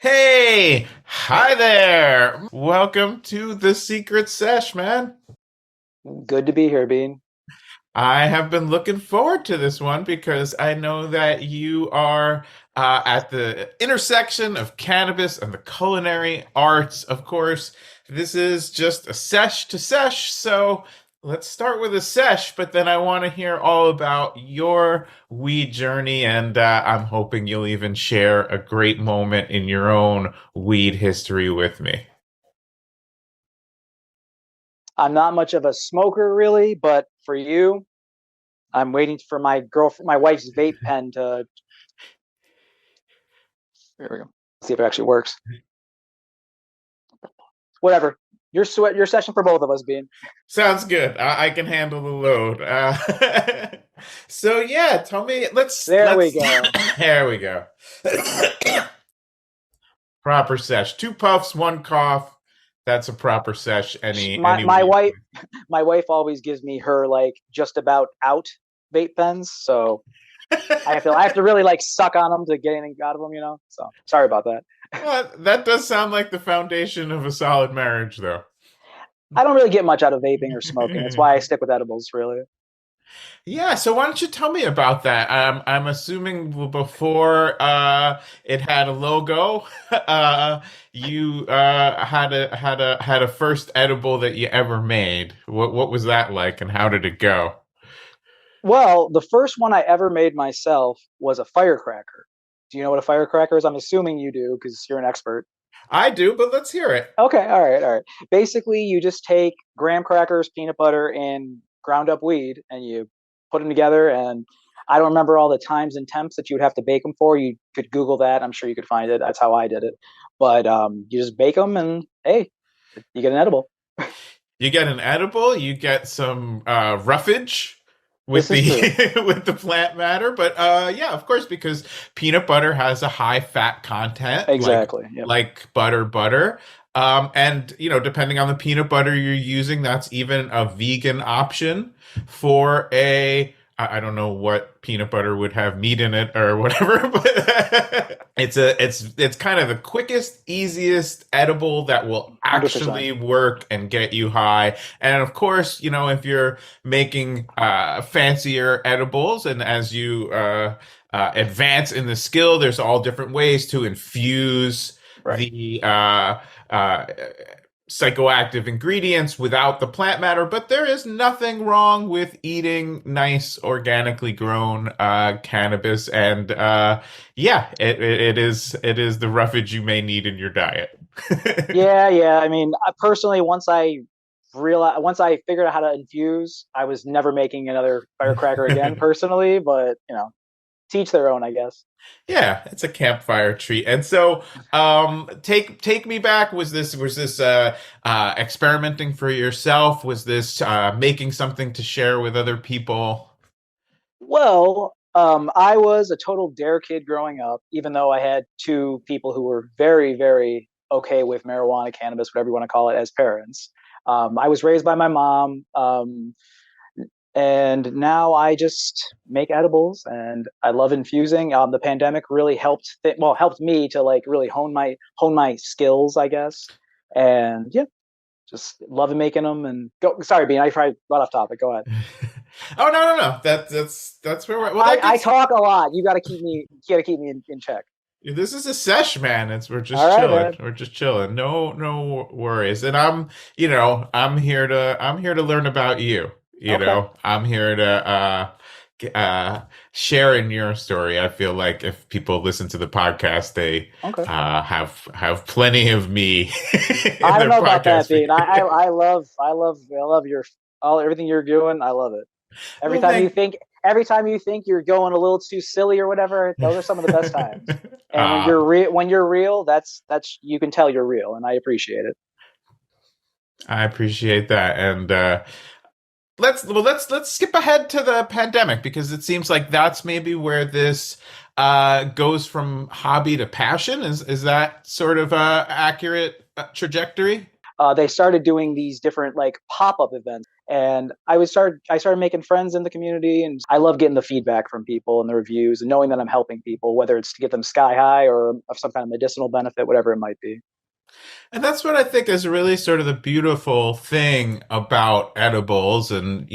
Hey, hi there. Welcome to the Secret Sesh, man. Good to be here, Bean. I have been looking forward to this one because I know that you are at the intersection of cannabis and the culinary arts. Of course, this is just a sesh to sesh, so let's start with a sesh, but then I want to hear all about your weed journey, and I'm hoping you'll even share a great moment in your own weed history with me. I'm not much of a smoker, really, but for you, I'm waiting for my wife's vape pen to. Here we go. See if it actually works. Whatever. Your session for both of us, Bean. Sounds good. I can handle the load. So yeah, tell me. There we Let's. go. There we go. Proper sesh. Two puffs, one cough. That's a proper sesh. Any My weed. wife, my wife always gives me her like just about out vape pens, so I have to really like suck on them to get anything out of them, you know. So sorry about that. Well, that does sound like the foundation of a solid marriage, though. I don't really get much out of vaping or smoking. That's why I stick with edibles, really. Yeah, so why don't you tell me about that? I'm assuming before it had a logo, you had a first edible that you ever made. What was that like, and how did it go? Well, the first one I ever made myself was a firecracker. Do you know what a firecracker is? I'm assuming you do because you're an expert. I do, but let's hear it. Okay, all right. Basically, you just take graham crackers, peanut butter, and ground up weed, and you put them together. And I don't remember all the times and temps that you would have to bake them for. You could Google that. I'm sure you could find it. That's how I did it. But you just bake them, and hey, you get an edible. You get an edible, you get some roughage with This is true. the with the plant matter, but yeah, of course, because peanut butter has a high fat content, Exactly. Yep. like butter. And depending on the peanut butter you're using, that's even a vegan option for I don't know what peanut butter would have meat in it or whatever, but it's kind of the quickest, easiest edible that will 100%. actually work and get you high. And of course, if you're making fancier edibles, and as you advance in the skill, there's all different ways to infuse Right. the uh, psychoactive ingredients without the plant matter, but there is nothing wrong with eating nice organically grown cannabis, and yeah, it is the roughage you may need in your diet. Yeah. I mean, personally, once I figured out how to infuse, I was never making another firecracker again, personally. But teach their own, I guess. Yeah, it's a campfire treat. And so, take me back. Was this experimenting for yourself? Was this making something to share with other people? Well, I was a total dare kid growing up, even though I had two people who were very, very okay with marijuana, cannabis, whatever you want to call it, as parents. I was raised by my mom. And now I just make edibles and I love infusing. The pandemic really helped me to like really hone my skills, I guess. And yeah, just loving making them. And go. Sorry, Bean, I probably got off topic. Go ahead. Oh, no. That's where we're. Well, I, that I gets. talk a lot. You got to keep me in check. This is a sesh, man. We're All just right, chilling. man. We're just chilling. No worries. And I'm here to learn about you. Okay. I'm here to share in your story. I feel like if people listen to the podcast, they Okay. have plenty of me in I don't their know about that, podcast feed. Bean. I love your all everything you're doing. I love it. Every Well, time you thank. think every time you think you're going a little too silly or whatever, those are some of the best times. And uh, when you're real, that's you can tell you're real, and I appreciate it. I appreciate that, and let's skip ahead to the pandemic because it seems like that's maybe where this goes from hobby to passion. Is that sort of accurate trajectory? They started doing these different like pop-up events, And I started making friends in the community, and I love getting the feedback from people and the reviews and knowing that I'm helping people, whether it's to get them sky high or of some kind of medicinal benefit, whatever it might be. And that's what I think is really sort of the beautiful thing about edibles. And,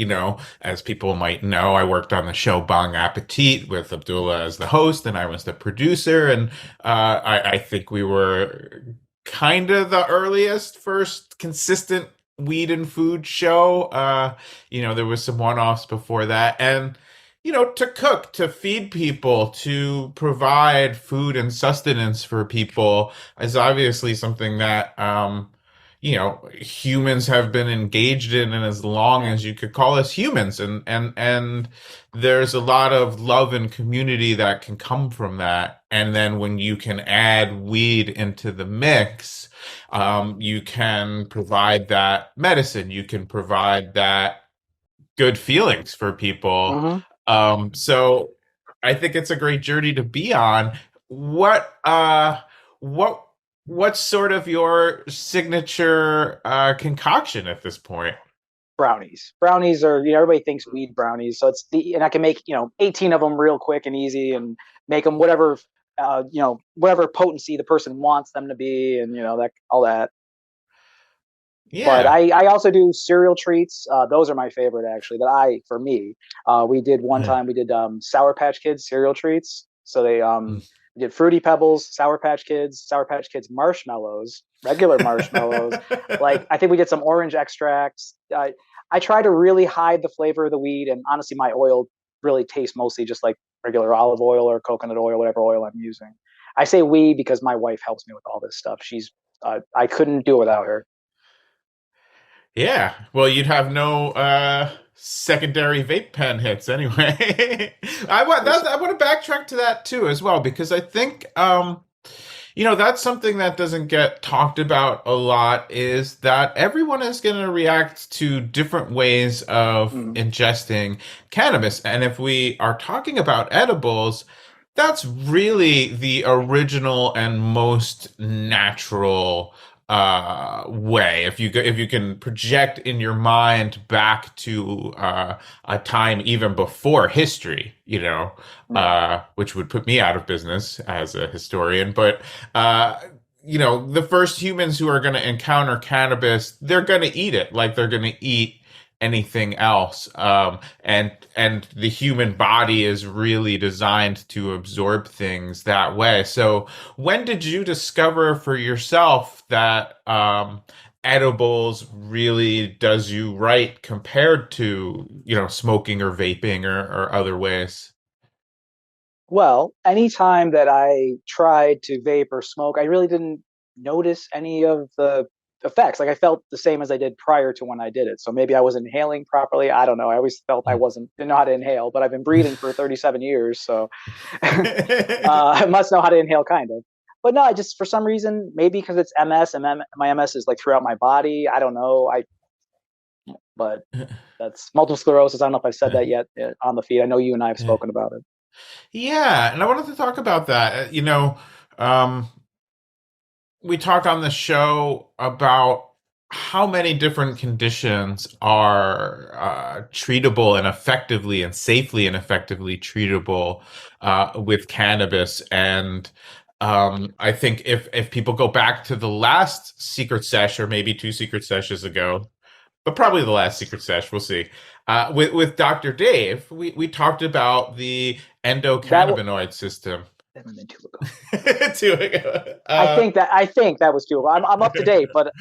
as people might know, I worked on the show Bong Appetit with Abdullah as the host, and I was the producer. And I think we were kind of the earliest, first consistent weed and food show. There was some one-offs before that. And, to cook, to feed people, to provide food and sustenance for people is obviously something that humans have been engaged in and as long Yeah. as you could call us humans, and there's a lot of love and community that can come from that. And then when you can add weed into the mix, you can provide that medicine, you can provide that good feelings for people. Hmm. So I think it's a great journey to be on. What what what's sort of your signature concoction at this point? Brownies. Brownies are, everybody thinks weed brownies. So and I can make, 18 of them real quick and easy and make them whatever potency the person wants them to be, and, that, all that. But Yeah. I also do cereal treats. Those are my favorite, actually. For me, we did one time. We did Sour Patch Kids cereal treats. So we did Fruity Pebbles, Sour Patch Kids marshmallows, regular marshmallows. Like, I think we did some orange extracts. I try to really hide the flavor of the weed, and honestly, my oil really tastes mostly just like regular olive oil or coconut oil, whatever oil I'm using. I say we because my wife helps me with all this stuff. I couldn't do it without her. Yeah. Well, you'd have no secondary vape pen hits anyway. I want to backtrack to that too as well, because I think that's something that doesn't get talked about a lot, is that everyone is going to react to different ways of Mm, ingesting cannabis. And if we are talking about edibles, that's really the original and most natural way. If you can project in your mind back to a time even before history, right. which would put me out of business as a historian. But the first humans who are going to encounter cannabis, they're going to eat it like they're going to eat anything else. And the human body is really designed to absorb things that way. So when did you discover for yourself that edibles really does you right compared to, smoking or vaping or other ways? Well, anytime that I tried to vape or smoke, I really didn't notice any of the effects. Like, I felt the same as I did prior to when I did it. So maybe I was inhaling properly. I don't know. I always felt I didn't know how to inhale, but I've been breathing for 37 years, so I must know how to inhale, kind of. But no, I just, for some reason, maybe because it's MS and my MS is like throughout my body. I don't know. But that's multiple sclerosis. I don't know if I've said that yet on the feed. I know you and I have spoken about it. Yeah, and I wanted to talk about that. Um, we talk on the show about how many different conditions are treatable and effectively and safely and effectively treatable with cannabis. And I think if people go back to the last secret sesh, or maybe two secret sessions ago, but probably the last secret sesh, we'll see. With Dr. Dave, we talked about the That endocannabinoid system. that might have been two ago. Two ago. I think that was two ago. I'm up to date, but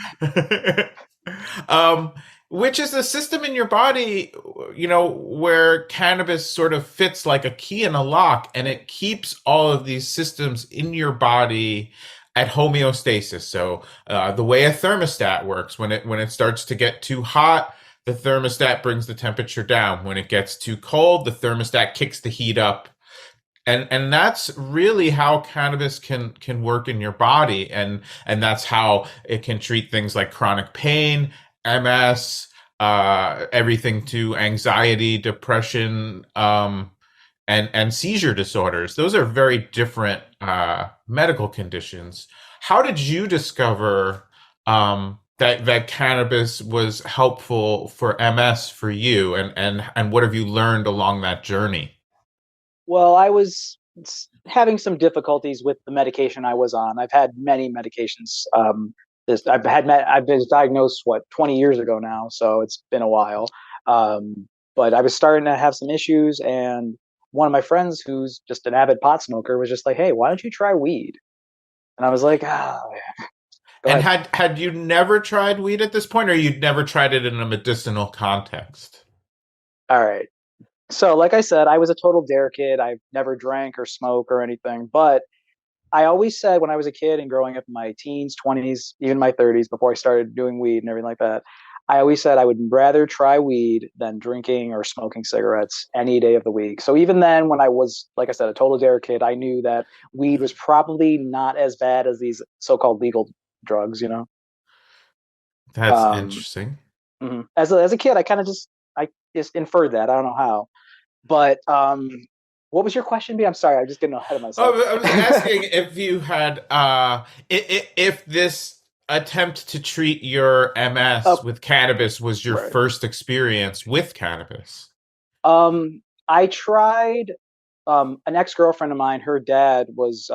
um, which is a system in your body, where cannabis sort of fits like a key in a lock, and it keeps all of these systems in your body at homeostasis. So the way a thermostat works, when it starts to get too hot, the thermostat brings the temperature down. When it gets too cold, the thermostat kicks the heat up. And that's really how cannabis can work in your body, and that's how it can treat things like chronic pain, MS, everything to anxiety, depression, and seizure disorders. Those are very different medical conditions. How did you discover that cannabis was helpful for MS for you, and what have you learned along that journey? Well, I was having some difficulties with the medication I was on. I've had many medications. I've been diagnosed 20 years ago now, so it's been a while. But I was starting to have some issues, and one of my friends, who's just an avid pot smoker, was just like, "Hey, why don't you try weed?" And I was like, "Ah, go And ahead." had you never tried weed at this point, or you'd never tried it in a medicinal context? All right. So, like I said, I was a total dare kid. I've never drank or smoked or anything, but I always said when I was a kid and growing up in my teens, 20s, even my 30s, before I started doing weed and everything like that, I always said I would rather try weed than drinking or smoking cigarettes any day of the week. So even then, when I was, like I said, a total dare kid, I knew that weed was probably not as bad as these so-called legal drugs, you know? That's Um, interesting. as a kid, I just inferred that. I don't know how. But what was your question, B? I'm sorry, I'm just getting ahead of myself. Oh, I was asking if you had if this attempt to treat your MS Oh, with cannabis was your right. first experience with cannabis. I tried an ex-girlfriend of mine, her dad was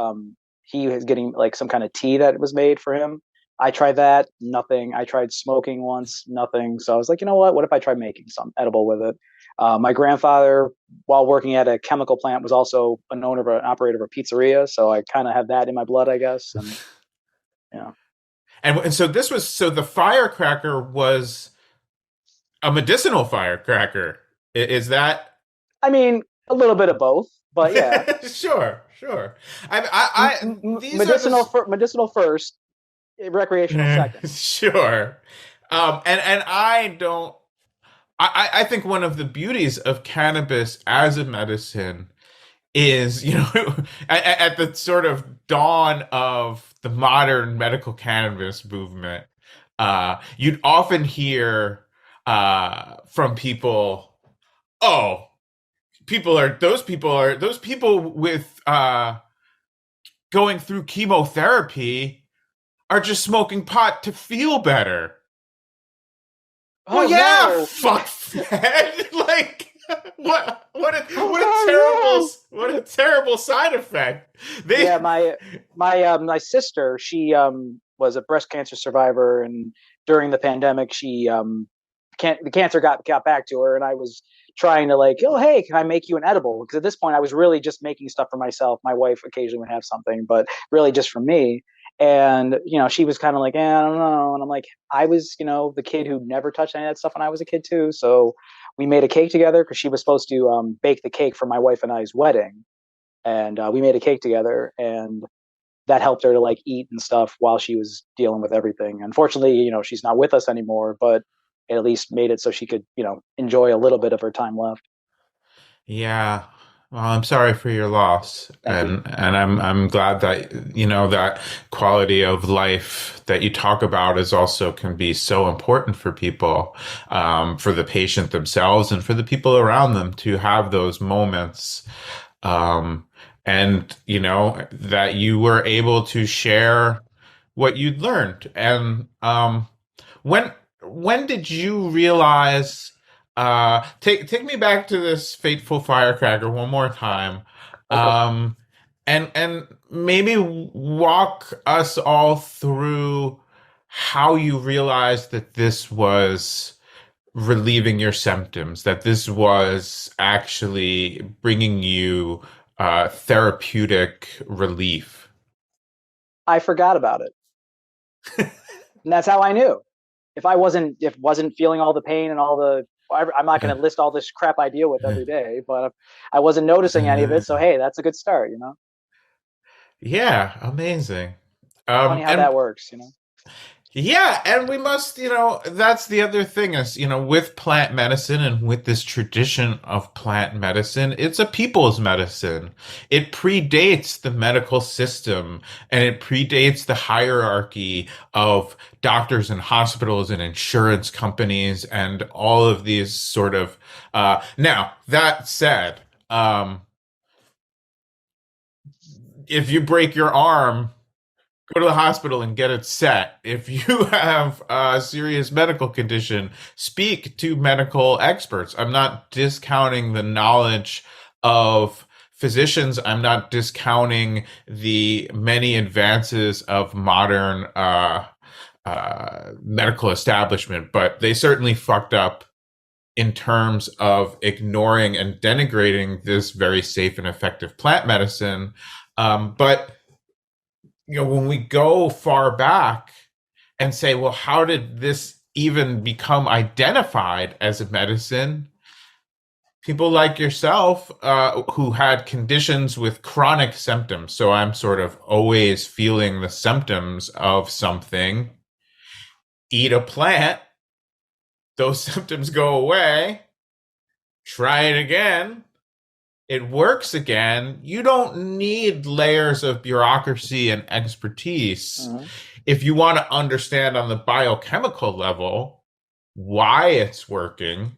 he was getting like some kind of tea that was made for him. I tried that, nothing. I tried smoking once, nothing. So I was like, you know what? What if I try making some edible with it? My grandfather, while working at a chemical plant, was also an owner of an operator of a pizzeria. So I kind of have that in my blood, I guess. And you know, And so this was so the firecracker was a medicinal firecracker. Is that I mean, a little bit of both, but yeah, sure, sure. These are medicinal the for medicinal first, recreational second. sure. And I don't. I think one of the beauties of cannabis as a medicine is, at the sort of dawn of the modern medical cannabis movement, you'd often hear from people, oh, those people with going through chemotherapy are just smoking pot to feel better. Well, Oh yeah, no! fuck Fed. Like Oh what a terrible side effect. yeah, They my sister, she was a breast cancer survivor, and during the pandemic, she the cancer got back to her, and I was trying to like, oh hey, can I make you an edible? Because at this point, I was really just making stuff for myself. My wife occasionally would have something, but really just for me. And she was kind of like, I don't know. And I'm like, I was, the kid who never touched any of that stuff when I was a kid too. So we made a cake together because she was supposed to bake the cake for my wife and I's wedding, and we made a cake together, and that helped her to like eat and stuff while she was dealing with everything. Unfortunately, she's not with us anymore, but it at least made it so she could enjoy a little bit of her time left. Yeah. Well, I'm sorry for your loss, Thank you. and I'm glad that that quality of life that you talk about is also can be so important for people, for the patient themselves and for the people around them to have those moments, um, and that you were able to share what you'd learned, and when when did you realize? Take me back to this fateful firecracker one more time, Okay. um, and maybe walk us all through how you realized that this was relieving your symptoms, that this was actually bringing you therapeutic relief. I forgot about it, and that's how I knew. If wasn't feeling all the pain and all the, I'm not going to list all this crap I deal with every day, but I wasn't noticing any of it. So hey, that's a good start. Yeah, amazing. Funny how And that works. yeah, and we must, that's the other thing is, with plant medicine and with this tradition of plant medicine, it's a people's medicine. It predates the medical system and it predates the hierarchy of doctors and hospitals and insurance companies and all of these sort of, now that said, if you break your arm, go to the hospital and get it set. If you have a serious medical condition, speak to medical experts. I'm not discounting the knowledge of physicians. I'm not discounting the many advances of modern medical establishment, but they certainly fucked up in terms of ignoring and denigrating this very safe and effective plant medicine. But when we go far back and say, well, how did this even become identified as a medicine? People like yourself who had conditions with chronic symptoms. So I'm sort of always feeling the symptoms of something. Eat a plant, those symptoms go away. Try it again. It works again. You don't need layers of bureaucracy and expertise Mm-hmm. if you want to understand on the biochemical level why it's working,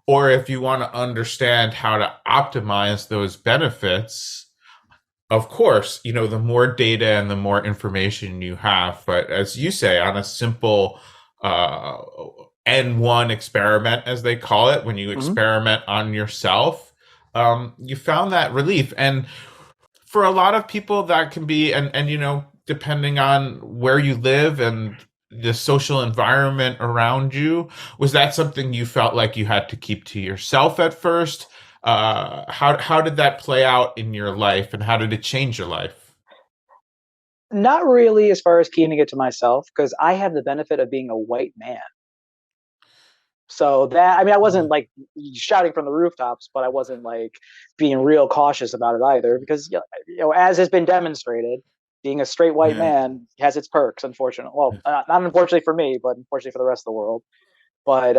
or if you want to understand how to optimize those benefits. Of course, the more data and the more information you have, but as you say, on a simple uh, N1 experiment, as they call it, when you Mm-hmm. experiment on yourself, you found that relief. And for a lot of people, that can be, and depending on where you live and the social environment around you, was that something you felt like you had to keep to yourself at first? How did that play out in your life, and how did it change your life? Not really as far as keeping it to myself, because I have the benefit of being a white man. So that, I mean, I wasn't like shouting from the rooftops, but I wasn't like being real cautious about it either, because as has been demonstrated, being a straight white Yeah, man has its perks. Unfortunately, well, not unfortunately for me, but unfortunately for the rest of the world. But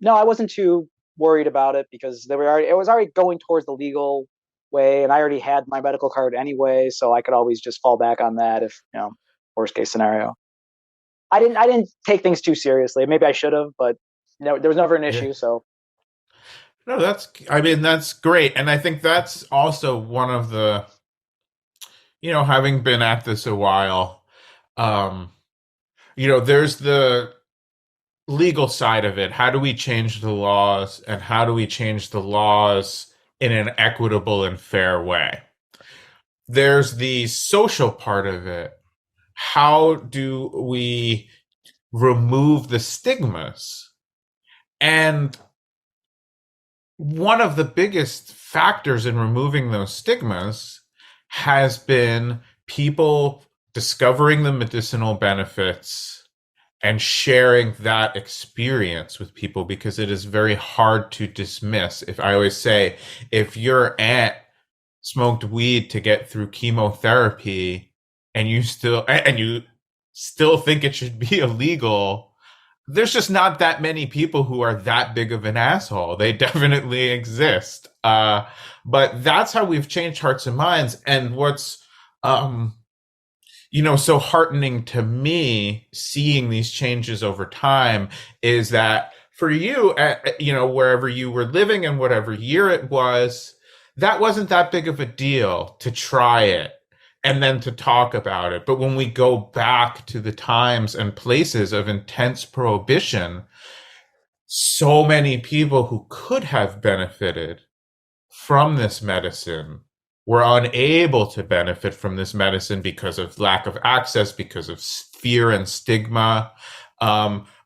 no, I wasn't too worried about it because it was already going towards the legal way, and I already had my medical card anyway, so I could always just fall back on that if worst case scenario. I didn't take things too seriously. Maybe I should have, but there was never an yeah. issue. So No, I mean, that's great. And I think that's also one of the, having been at this a while, um, there's the legal side of it. How do we change the laws, and how do we change the laws in an equitable and fair way? There's the social part of it. How do we remove the stigmas? And one of the biggest factors in removing those stigmas has been people discovering the medicinal benefits and sharing that experience with people, because it is very hard to dismiss. If I always say, if your aunt smoked weed to get through chemotherapy and you still think it should be illegal, there's just not that many people who are that big of an asshole. They definitely exist. But that's how we've changed hearts and minds. And what's um, so heartening to me seeing these changes over time is that for you, wherever you were living and whatever year it was, that wasn't that big of a deal to try it and then to talk about it. But when we go back to the times and places of intense prohibition, so many people who could have benefited from this medicine were unable to benefit from this medicine because of lack of access, because of fear and stigma,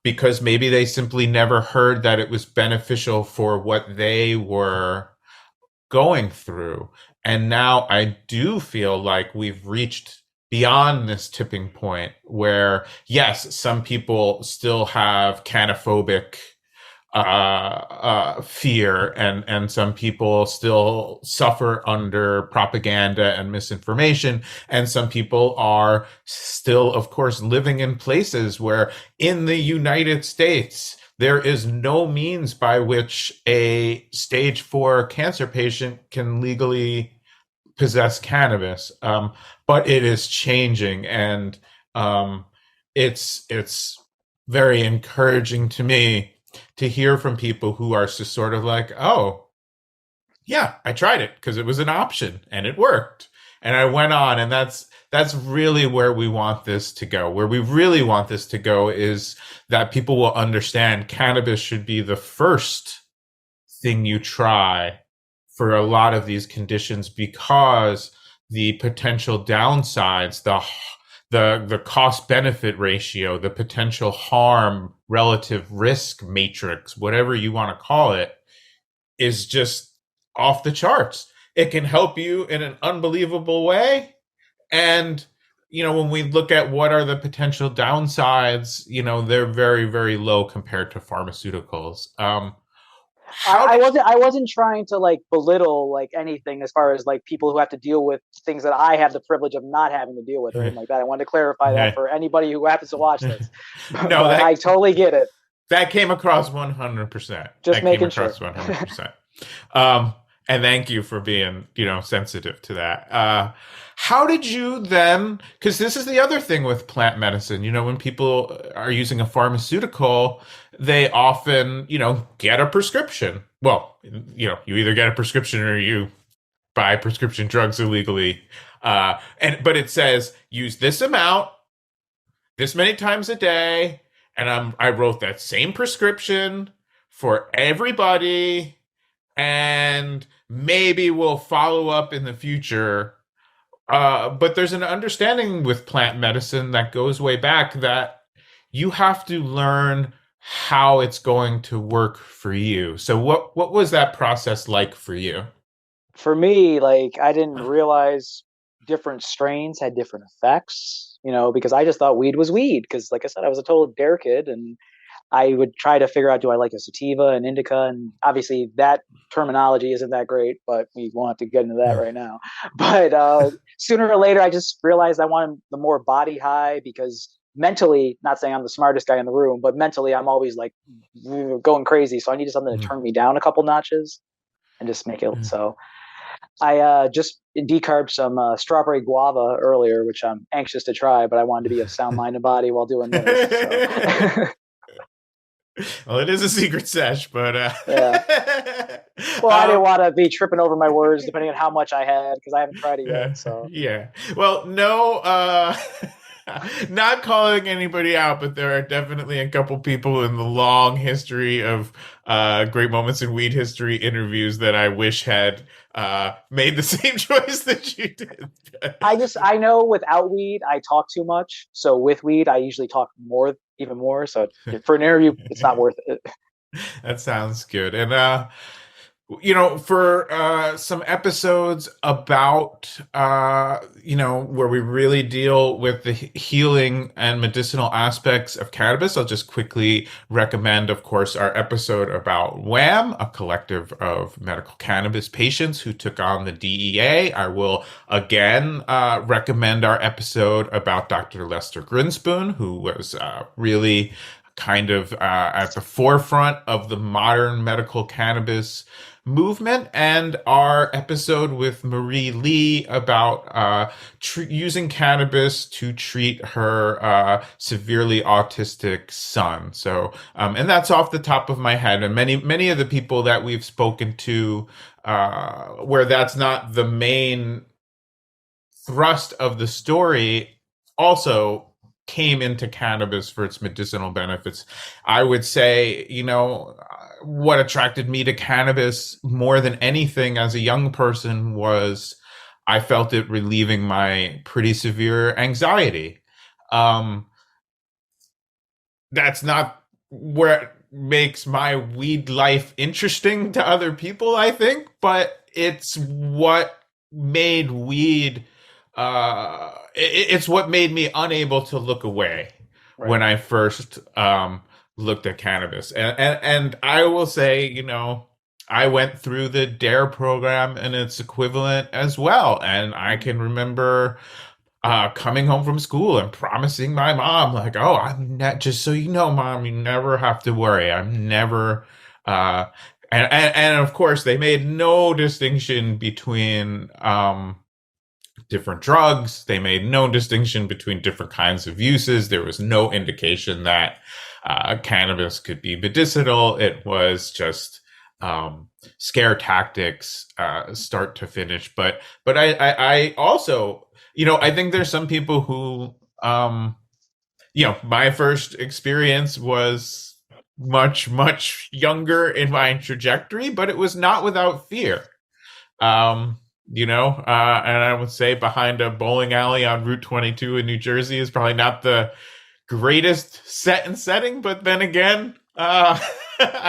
because maybe they simply never heard that it was beneficial for what they were going through. And now I do feel like we've reached beyond this tipping point where, yes, some people still have canophobic fear, and some people still suffer under propaganda and misinformation, and some people are still, of course, living in places where, in the United States, there is no means by which a stage 4 cancer patient can legally possess cannabis. But it is changing, and um, it's very encouraging to me to hear from people who are just sort of like, oh, yeah, I tried it because it was an option and it worked. And I went on, and that's really where we want this to go. Where we really want this to go is that people will understand cannabis should be the first thing you try for a lot of these conditions, because the potential downsides, the cost benefit ratio, the potential harm relative risk matrix, whatever you want to call it, is just off the charts. It can help you in an unbelievable way. And, when we look at what are the potential downsides, they're very, very low compared to pharmaceuticals. How I did wasn't I wasn't trying to like belittle like anything as far as like people who have to deal with things that I have the privilege of not having to deal with or you? anything like that. I wanted to clarify that for anybody who happens to watch this. No, But I totally get it. that came across 100%. Just That came making sure. across 100%. Um, and thank you for being, sensitive to that. How did you then, because this is the other thing with plant medicine, when people are using a pharmaceutical, they often, get a prescription. Well, you either get a prescription or you buy prescription drugs illegally. But it says use this amount this many times a day, and I wrote that same prescription for everybody, and maybe we'll follow up in the future. But there's an understanding with plant medicine that goes way back that you have to learn how it's going to work for you. So what was that process like for you? For me, like I didn't realize different strains had different effects, because I just thought weed was weed. Because, like I said, I was a total dare kid, and I would try to figure out, do I like a sativa and indica, and obviously that terminology isn't that great, but we won't have to get into that right now. But sooner or later, I just realized I wanted the more body high, because mentally, not saying I'm the smartest guy in the room, but mentally I'm always like going crazy. So I needed something to turn me down a couple notches and just make it so. I just decarbed some strawberry guava earlier, which I'm anxious to try, but I wanted to be of sound mind and body while doing this. So. Well, it is a secret sesh, but Yeah. Well, I didn't want to be tripping over my words depending on how much I had, because I haven't tried it yet. So yeah. Well, no, not calling anybody out, but there are definitely a couple people in the long history of Great Moments in Weed History interviews that I wish had made the same choice that you did. I know without weed I talk too much. So with weed I usually talk more, even more. So for an interview, it's not worth it. That sounds good. And for some episodes about, where we really deal with the healing and medicinal aspects of cannabis, I'll just quickly recommend, of course, our episode about WHAM, a collective of medical cannabis patients who took on the DEA. I will again recommend our episode about Dr. Lester Grinspoon, who was really kind of at the forefront of the modern medical cannabis movement, and our episode with Marie Lee about using cannabis to treat her severely autistic son. So, and that's off the top of my head. And many of the people that we've spoken to, where that's not the main thrust of the story, also came into cannabis for its medicinal benefits. I would say, what attracted me to cannabis more than anything as a young person was I felt it relieving my pretty severe anxiety. Um, that's not where it makes my weed life interesting to other people, I think, but it's what made weed it's what made me unable to look away Right. when I first looked at cannabis. And I will say, I went through the DARE program and its equivalent as well. And I can remember coming home from school and promising my mom, like, oh, I'm not, just so you know, mom, you never have to worry. I'm never, uh, and of course, they made no distinction between, different drugs. They made no distinction between different kinds of uses. There was no indication that cannabis could be medicinal. It was just scare tactics, start to finish. But I also, I think there's some people who, my first experience was much younger in my trajectory, but it was not without fear. Um, and I would say behind a bowling alley on Route 22 in New Jersey is probably not the greatest set and setting, but then again, I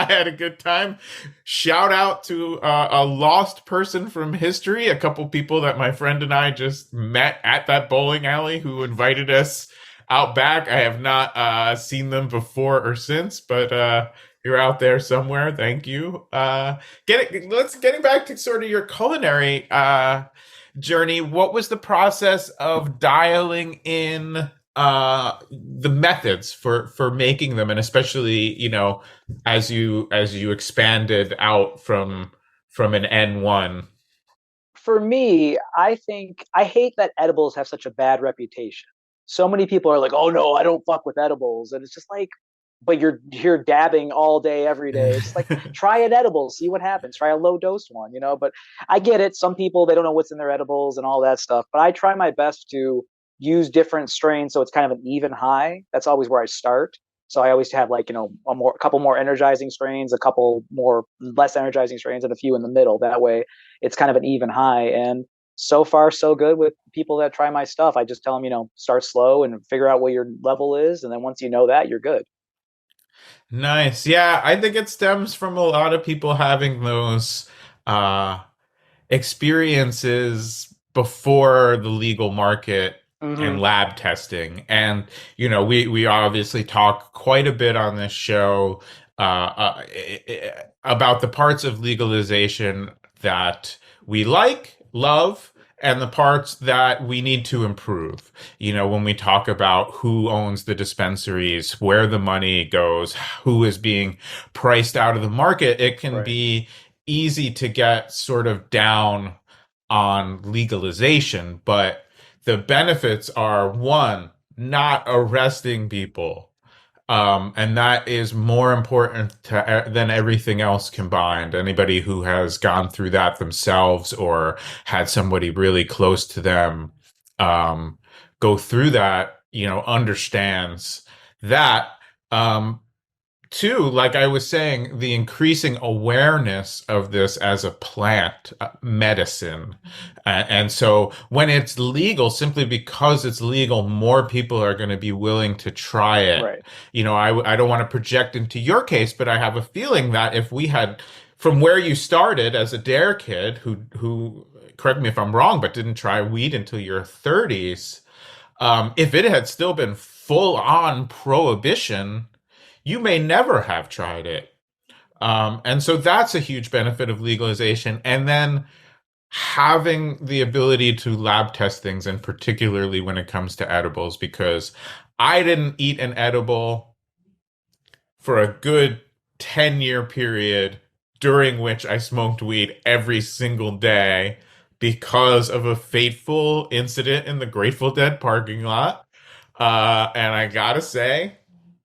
had a good time. Shout out to a lost person from history, a couple people that my friend and I just met at that bowling alley who invited us out back. I have not seen them before or since, but you're out there somewhere. Thank you. Getting back to sort of your culinary journey. What was the process of dialing in the methods for making them, and especially as you expanded out from an N1? For me, I think I hate that edibles have such a bad reputation. So many people are like, "Oh no, I don't fuck with edibles," and it's just like, but you're dabbing all day, every day. It's like try an edible, see what happens. Try a low dose one, you know. But I get it. Some people they don't know what's in their edibles and all that stuff. But I try my best to use different strains so it's kind of an even high. That's always where I start. So I always have like a couple more energizing strains, a couple more less energizing strains, and a few in the middle. That way, it's kind of an even high. And so far, so good with people that try my stuff. I just tell them, start slow and figure out what your level is, and then once you know that, you're good. Nice. Yeah, I think it stems from a lot of people having those uh experiences before the legal market and Mm-hmm. lab testing. And we obviously talk quite a bit on this show about the parts of legalization that we love, and the parts that we need to improve. When we talk about who owns the dispensaries, where the money goes, who is being priced out of the market, it can Right. be easy to get sort of down on legalization, but the benefits are, one, not arresting people. And that is more important than everything else combined. Anybody who has gone through that themselves or had somebody really close to them um, go through that, understands that. Um, Two, like I was saying, the increasing awareness of this as a plant medicine. And so when it's legal, simply because it's legal, more people are going to be willing to try it. Right. I don't want to project into your case, but I have a feeling that if we had, from where you started as a dare kid who correct me if I'm wrong, but didn't try weed until your 30s, if it had still been full on prohibition, you may never have tried it. And so that's a huge benefit of legalization. And then having the ability to lab test things, and particularly when it comes to edibles, because I didn't eat an edible for a good 10-year period during which I smoked weed every single day because of a fateful incident in the Grateful Dead parking lot. And I gotta say,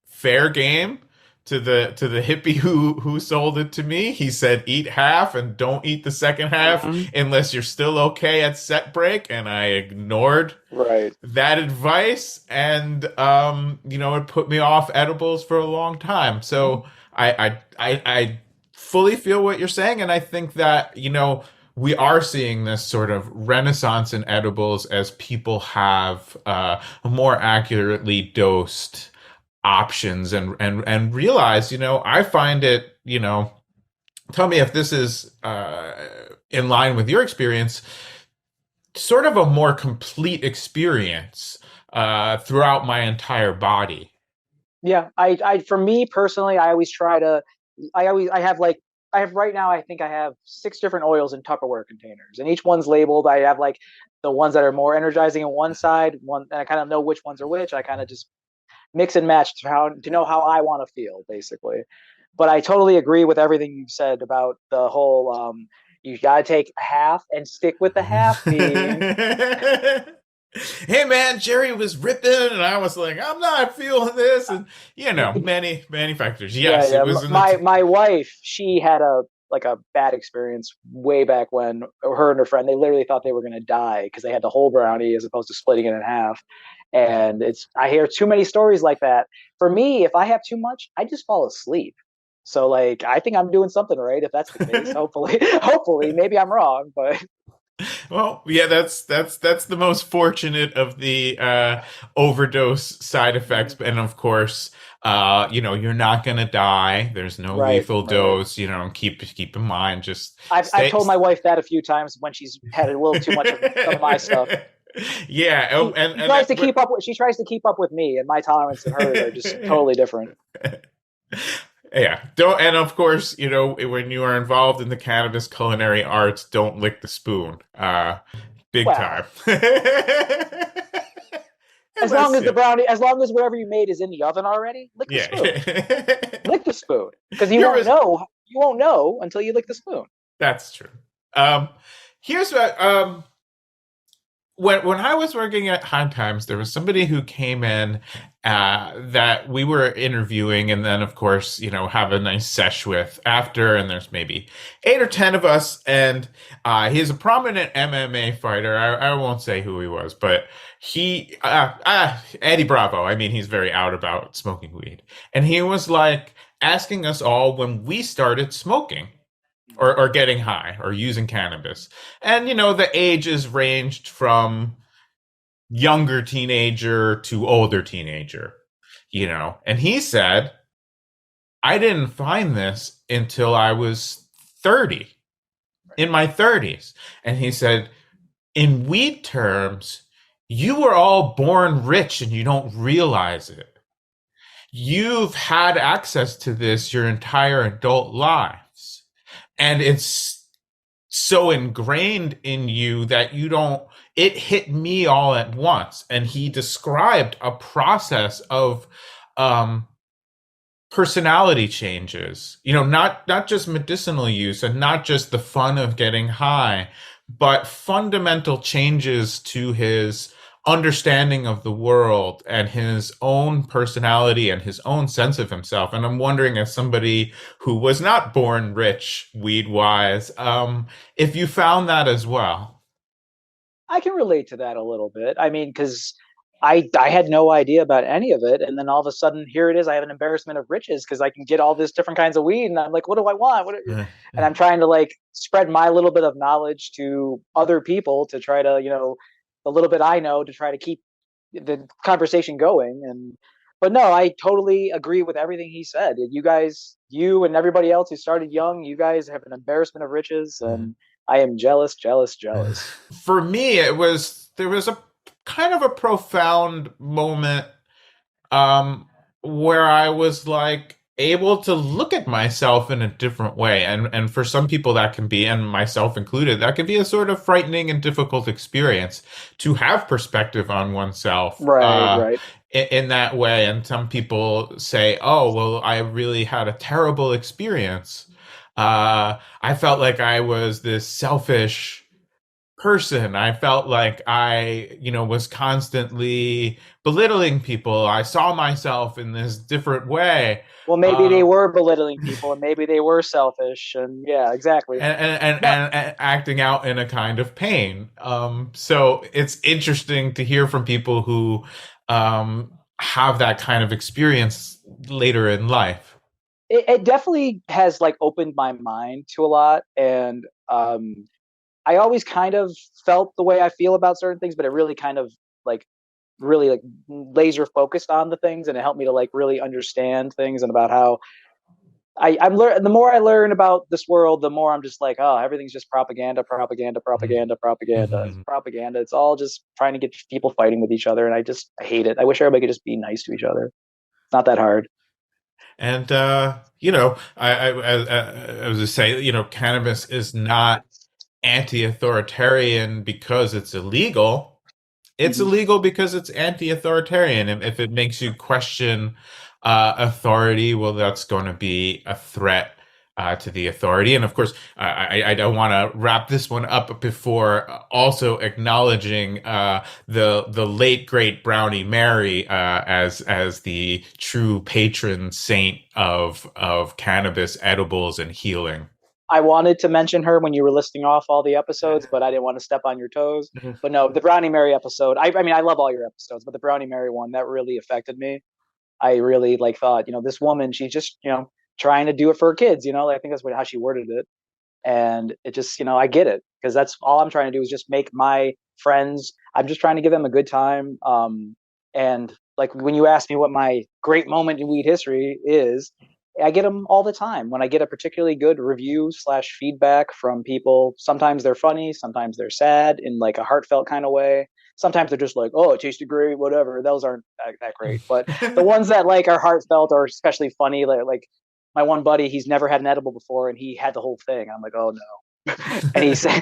fair game to the hippie who sold it to me. He said eat half and don't eat the second half Mm-hmm. unless you're still okay at set break, and I ignored Right. that advice, and it put me off edibles for a long time. Mm-hmm. So I fully feel what you're saying, and I think that we are seeing this sort of renaissance in edibles as people have more accurately dosed options, and realize, I find it, tell me if this is in line with your experience, sort of a more complete experience throughout my entire body. Yeah. For me personally, I always try to. I have like. I have right now. I think I have six different oils in Tupperware containers, and each one's labeled. I have like the ones that are more energizing on one side, one, and I kind of know which ones are which. I kind of just mix and match to know how I want to feel, basically. But I totally agree with everything you've said about the whole. You got to take half and stick with the half bean. Hey man, Jerry was ripping, and I was like, I'm not feeling this, and many factors. Yeah, Yes, it yeah. was in My the. my wife, she had a like a bad experience way back when. Her and her friend, they literally thought they were going to die because they had the whole brownie as opposed to splitting it in half. And it's I hear too many stories like that. For me, if I have too much, I just fall asleep. So like I think I'm doing something right if that's the case. Hopefully, hopefully, maybe I'm wrong, but Well, yeah, that's the most fortunate of the overdose side effects, and of course, you're not gonna die. There's no right, lethal right. dose. Keep in mind, just I've stay. told my wife that a few times when she's had a little too much of some of my stuff. Yeah, She she and tries that, to keep up with she tries to keep up with me, and my tolerance and hers are just totally different. yeah, don't, and of course, when you are involved in the cannabis culinary arts, don't lick the spoon. Big time. Well, Unless, yeah, as long as whatever you made is in the oven already, lick the yeah. spoon. Lick the spoon because Here was you won't know until you lick the spoon. That's true. Um, here's what when I was working at High Times, there was somebody who came in that we were interviewing, and then of course, have a nice sesh with after. And there's maybe 8 or 10 of us, and he's a prominent MMA fighter. I won't say who he was, but he Eddie Bravo. I mean, he's very out about smoking weed, and he was like asking us all when we started smoking or getting high or using cannabis. And, the ages ranged from younger teenager to older teenager, And he said, I didn't find this until I was 30, in my 30s. And he said, in weed terms, you were all born rich and you don't realize it. You've had access to this your entire adult lives. And it's so ingrained in you that you don't it hit me all at once. And he described a process of um personality changes, not just medicinal use and not just the fun of getting high, but fundamental changes to his understanding of the world and his own personality and his own sense of himself. And I'm wondering, as somebody who was not born rich weed wise, if you found that as well. I can relate to that a little bit. I mean, because I had no idea about any of it, and then all of a sudden here it is. I have an embarrassment of riches because I can get all this different kinds of weed, and I'm like, what do I want? And I'm trying to like spread my little bit of knowledge to other people to try to the little bit I know to try to keep the conversation going. And but no, I totally agree with everything he said. You guys, you and everybody else who started young, you guys have an embarrassment of riches, and I am jealous, jealous, jealous. For me, there was a kind of a profound moment where I was like able to look at myself in a different way. And for some people that can be, and myself included, that can be a sort of frightening and difficult experience to have perspective on oneself Right, right. in that way. And some people say, oh, well, I really had a terrible experience. I felt like I was this selfish person. I felt like I, was constantly belittling people. I saw myself in this different way. Well, maybe they Uh, were belittling people, and maybe they were selfish, and yeah, exactly. No, and acting out in a kind of pain. So it's interesting to hear from people who have that kind of experience later in life. it definitely has like opened my mind to a lot, and I always kind of felt the way I feel about certain things, but it really kind of like really like laser focused on the things, and it helped me to like really understand things and about how I'm learn. The more I learn about this world, the more I'm just like, oh, everything's just propaganda, propaganda, propaganda, propaganda. It's propaganda. It's all just trying to get people fighting with each other, and I hate it. I wish everybody could just be nice to each other. It's not that hard. And I was to say, cannabis is not anti-authoritarian because it's illegal. It's Mhm. illegal because it's anti-authoritarian. And if it makes you question authority, well, that's going to be a threat to the authority. And of course, I don't want to wrap this one up before also acknowledging the late great Brownie Mary as the true patron saint of cannabis edibles and healing. I wanted to mention her when you were listing off all the episodes, but I didn't want to step on your toes. But no, the Brownie Mary episode. I mean, I love all your episodes, but the Brownie Mary one that really affected me. I really like thought, this woman, she's just, trying to do it for her kids. I think that's how she worded it, and it just, I get it because that's all I'm trying to do is just make my friends. I'm just trying to give them a good time. And like when you ask me what my great moment in weed history is, I get them all the time. When I get a particularly good review slash feedback from people, sometimes they're funny, sometimes they're sad in like a heartfelt kind of way. Sometimes they're just like, "Oh, it tasted great," whatever. Those aren't that great, but the ones that like are heartfelt or especially funny, like my one buddy, he's never had an edible before, and he had the whole thing. I'm like, "Oh no!" And he said,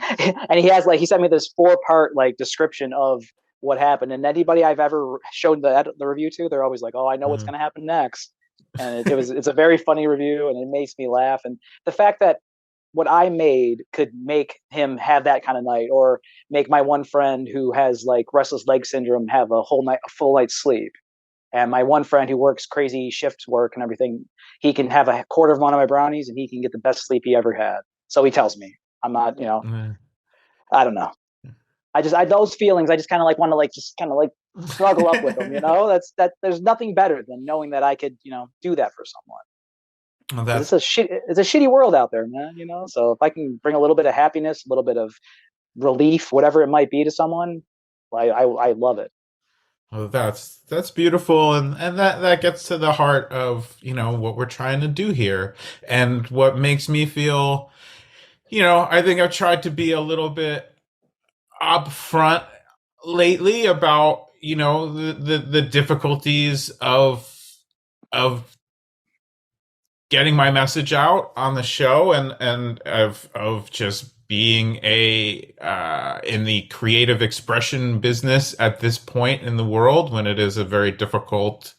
and he sent me this 4-part like description of what happened. And anybody I've ever showed the review to, they're always like, "Oh, I know what's going to happen next." And it's a very funny review, and it makes me laugh. And the fact that what I made could make him have that kind of night, or make my one friend who has like restless leg syndrome have a full night's sleep. And my one friend who works crazy shift work and everything, he can have a quarter of one of my brownies and he can get the best sleep he ever had. So he tells me. I'm not, I don't know. Those feelings, I just kind of like want to like just kind of like struggle up with them. There's nothing better than knowing that I could, do that for someone. Well, Because that's it's a shitty world out there, man. So if I can bring a little bit of happiness, a little bit of relief, whatever it might be to someone, I love it. well, that's beautiful, and that gets to the heart of what we're trying to do here, and what makes me feel. I think I've tried to be a little bit upfront lately about the difficulties of getting my message out on the show, and of just being a in the creative expression business at this point in the world when it is a very difficult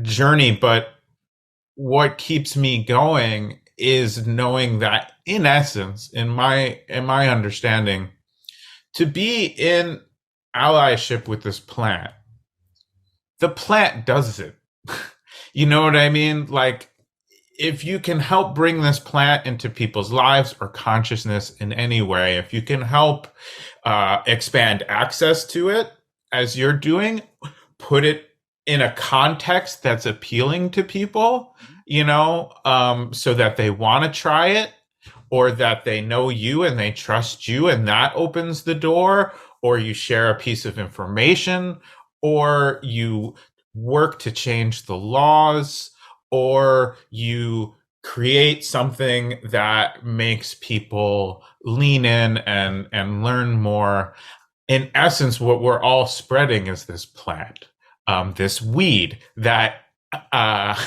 journey. But what keeps me going is knowing that, in essence, in my understanding, to be in allyship with this plant, the plant does it. You know what I mean? Like, if you can help bring this plant into people's lives or consciousness in any way, if you can help expand access to it as you're doing, put it in a context that's appealing to people, so that they want to try it, or that they know you and they trust you, and that opens the door, or you share a piece of information, or you work to change the laws, or you create something that makes people lean in and learn more. In essence, what we're all spreading is this plant, this weed that, uh,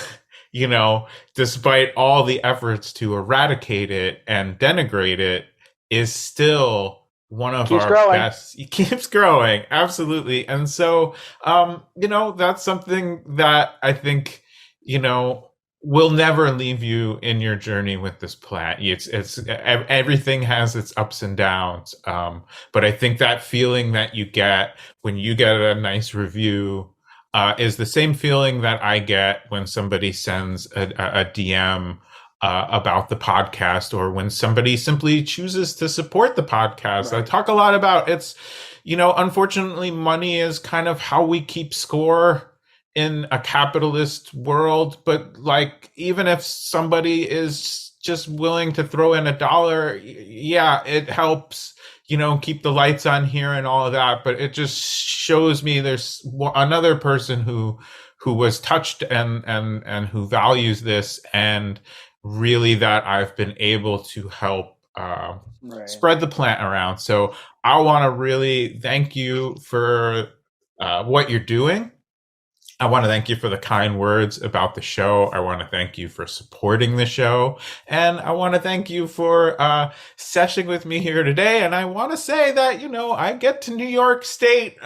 you know, despite all the efforts to eradicate it and denigrate it, is still one of Keeps our growing. best. It keeps growing, absolutely. And so, that's something that I think, you know, will never leave you in your journey with this plant. It's everything has its ups and downs. But I think that feeling that you get when you get a nice review is the same feeling that I get when somebody sends a DM about the podcast, or when somebody simply chooses to support the podcast. I Right. talk a lot about it's, unfortunately, money is kind of how we keep score in a capitalist world. But like, even if somebody is just willing to throw in $1, yeah, it helps keep the lights on here and all of that. But it just shows me there's another person who was touched and who values this, and really that I've been able to help Right. spread the plant around. So I want to really thank you for what you're doing. I want to thank you for the kind words about the show. I want to thank you for supporting the show. And I want to thank you for seshing with me here today. And I want to say that, I get to New York State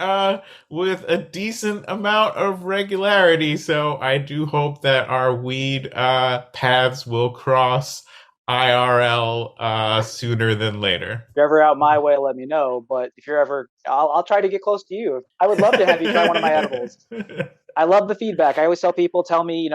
with a decent amount of regularity. So I do hope that our weed paths will cross IRL sooner than later. If you're ever out my way, let me know. But if you're ever, I'll try to get close to you. I would love to have you try one of my edibles. I love the feedback. I always tell people, tell me,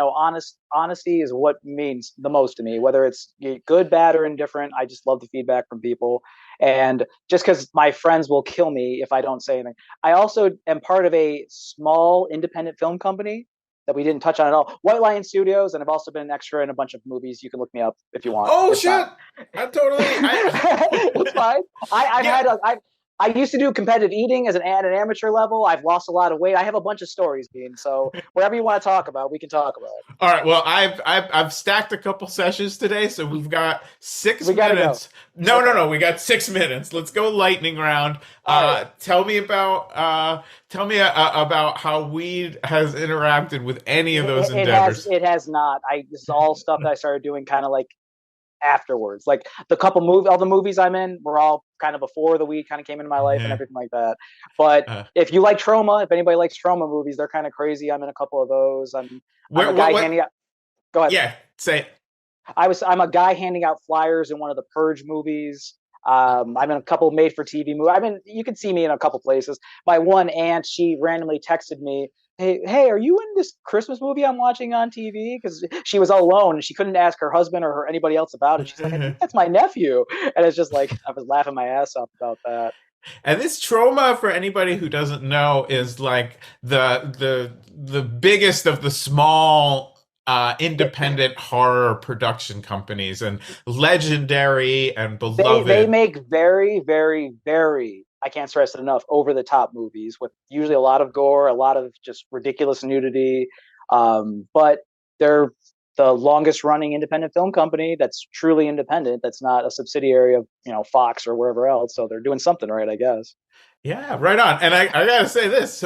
honesty is what means the most to me, whether it's good, bad, or indifferent. I just love the feedback from people. And just because my friends will kill me if I don't say anything. I also am part of a small independent film company that we didn't touch on at all, White Lion Studios, and I've also been an extra in a bunch of movies. You can look me up if you want. Oh It's shit! not. I totally. I It's fine. I've yeah. had I used to do competitive eating at an amateur level. I've lost a lot of weight. I have a bunch of stories, Bean. So whatever you want to talk about, we can talk about. All right. Well, I've stacked a couple sessions today, so we've got six We got to go. minutes. No, no, Okay. no. We got 6 minutes. Let's go lightning round. All right. Tell me about how weed has interacted with any of those endeavors. It has not. This is all stuff that I started doing kind of like afterwards. Like all the movies I'm in were all kind of before the weed kind of came into my life and Yeah. everything like that. But Uh, if you like trauma, if anybody likes trauma movies, they're kind of crazy. I'm in a couple of those. I'm where, a guy what? handing out. Go ahead. Yeah. Say. I'm a guy handing out flyers in one of the Purge movies. I'm in a couple made for TV movies. You can see me in a couple places. My one aunt, she randomly texted me, hey, are you in this Christmas movie I'm watching on TV? Because she was all alone and she couldn't ask her husband or anybody else about it. She's like, I think that's my nephew. And it's just like, I was laughing my ass off about that. And this trauma, for anybody who doesn't know, is like the biggest of the small It, independent horror production companies, and legendary and they beloved. make very, very, very, I can't stress it enough, over the top movies with usually a lot of gore, a lot of just ridiculous nudity. But they're the longest running independent film company that's truly independent, that's not a subsidiary of Fox or wherever else. So they're doing something right, I guess. Yeah, right on. And I gotta say this.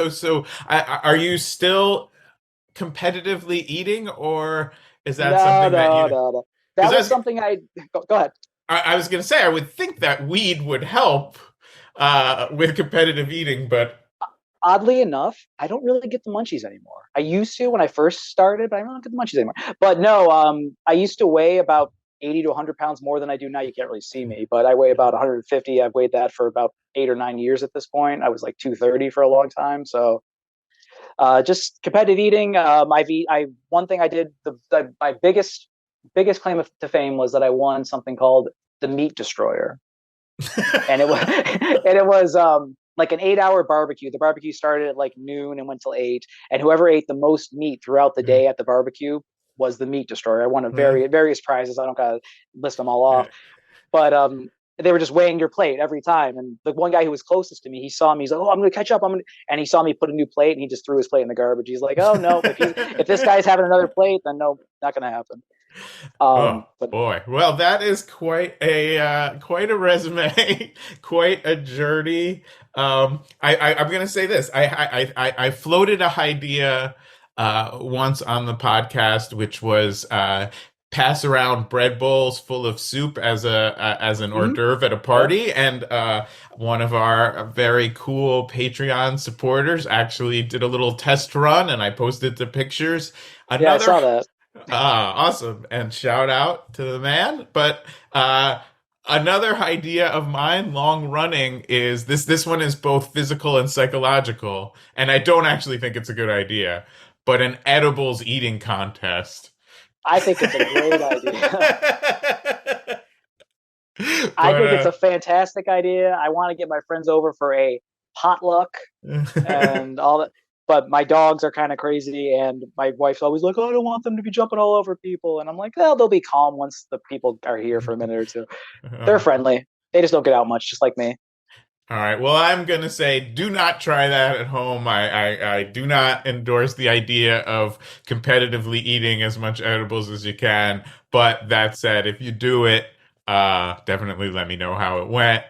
Are you still competitively eating, or is that No, something that no, you? no, no. That Because was something go ahead. I was gonna say I would think that weed would help with competitive eating, but Oddly enough, I don't really get the munchies anymore. I used to when I first started, but I don't get the munchies anymore. But no, I used to weigh about 80 to 100 pounds more than I do now. You can't really see me, but I weigh about 150. I've weighed that for about 8 or 9 years at this point. I was like 230 for a long time. So just competitive eating. One thing I did, my biggest claim to fame was that I won something called the Meat Destroyer, and it was and it was like an 8 hour barbecue. The barbecue started at like noon and went till 8, and whoever ate the most meat throughout the day at the barbecue was the Meat Destroyer. I won a various prizes. I don't gotta list them all off, but they were just weighing your plate every time. And the one guy who was closest to me, he saw me. He's like, "Oh, I'm gonna catch up." And he saw me put a new plate, and he just threw his plate in the garbage. He's like, "Oh no, if this guy's having another plate, then no, not gonna happen." Oh But boy. Well, that is quite a resume, quite a journey. I'm gonna say this. I floated a idea once on the podcast, which was pass around bread bowls full of soup as an hors mm-hmm, d'oeuvre at a yep, party, and one of our very cool Patreon supporters actually did a little test run, and I posted the pictures. yeah, I Another saw that. awesome. And shout out to the man. But another idea of mine, long running, is this one is both physical and psychological. And I don't actually think it's a good idea, but an edibles eating contest. I think it's a great idea. I but think it's a fantastic idea. I want to get my friends over for a potluck and all that. But my dogs are kind of crazy, and my wife's always like, "Oh, I don't want them to be jumping all over people." And I'm like, "Well, they'll be calm once the people are here for a minute or two. They're friendly. They just don't get out much, just like me." All right. Well, I'm gonna say, do not try that at home. I do not endorse the idea of competitively eating as much edibles as you can. But that said, if you do it, definitely let me know how it went.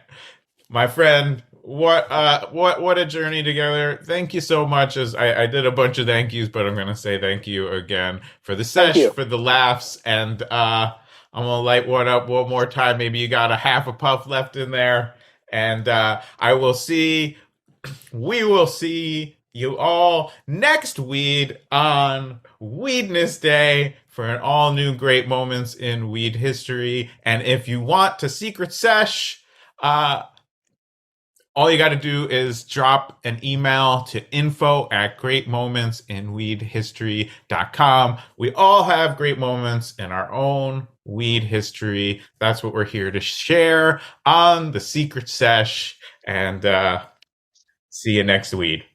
My friend, what a journey together. Thank you so much. As I did a bunch of thank yous, but I'm gonna say thank you again for the Thank sesh, you. for the laughs, and I'm gonna light one up one more time. Maybe you got a half a puff left in there, and we will see you all next weed on Weedness Day for an all new great moments in weed history. And if you want to secret sesh, uh, All you got to do is drop an email to info@greatmomentsinweedhistory.com. We all have great moments in our own weed history. That's what we're here to share on the Secret Sesh. And see you next week.